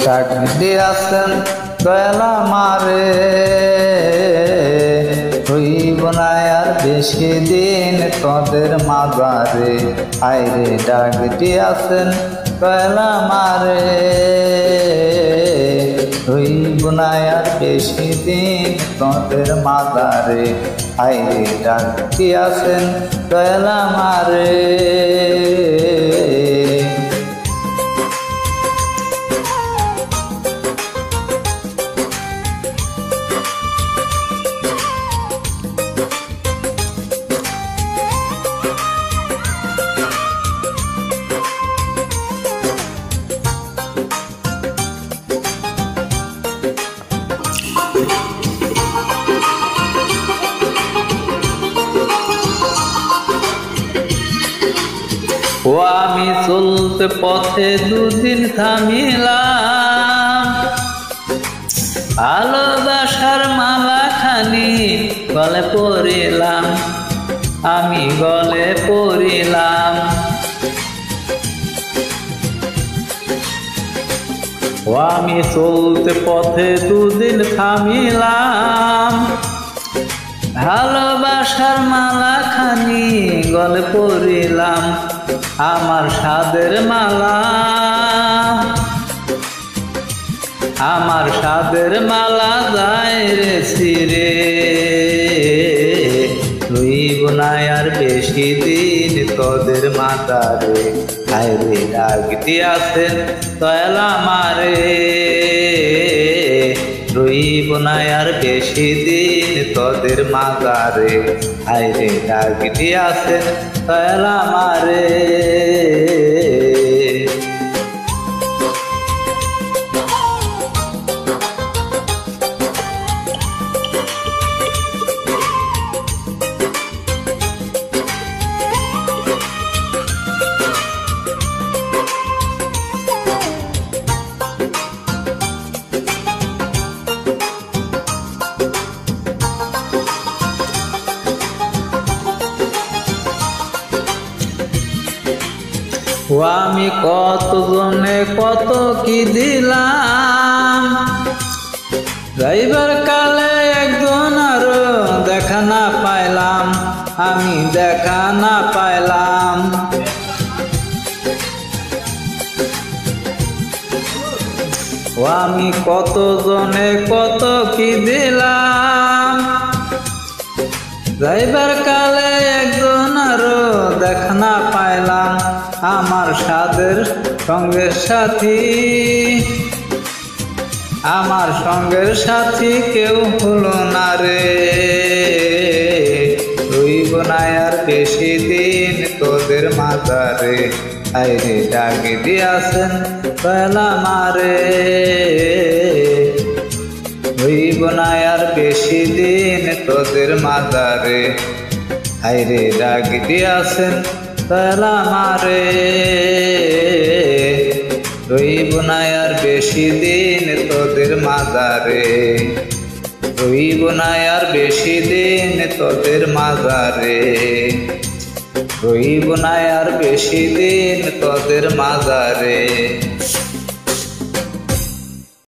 ডাক দিয়াছেন দয়াল আমারে, হইব না আর বেশি দিন তোদের মাঝারে। আইরে ডাক দিয়াছেন দয়াল আমারে, হইব না আর বেশি দিন তোদের মাঝারে। আইরে ডাক দিয়াছেন দয়াল আমারে। ও আমি চলতে পথে দুদিন থামিলাম, ভালোবাসার মালা খানি গলে পরিলাম, আমি গলে পরিলাম। ও আমি চলতে পথে দুদিন থামিলাম, ভালোবাসার মালা খানি গলে পরিলাম, আমার সাদের মালা, আমার সাদের মালা যায় রে ছিঁড়ে। রইব না আর বেশি দিন তোদের মাঝারে। আইরে ডাক দিয়াছেন দয়াল আমারে, রইব না আর বেশি দিন তোদের মাঝারে। আইরে ডাক দিয়াছেন দয়াল আমারে। ও আমি কত জনে কত কি দিলাম, যাইবার কালে একজন আরো দেখা না পাইলাম, আমি দেখা না পাইলাম। ও আমি কত জনে কত কি দিলাম, যাইবার কালে একজন আরো দেখা না পাইলাম, আমার সাদের সঙ্গের সাথী, আমার সঙ্গের সাথী কেউ হলো না রে। রইব না আর বেশি দিন তোদের মাঝারে। আইরে ডাক দিয়াছেন দয়াল আমারে, রইব না আর বেশি দিন তোদের মাঝারে। আইরে ডাক দিয়াছেন দয়াল আমারে, রইব না আর বেশি দিন তোদের মাঝারে। রইব না আর বেশি দিন তোদের মাঝারে। রইব না আর বেশি দিন তোদের মাঝারে।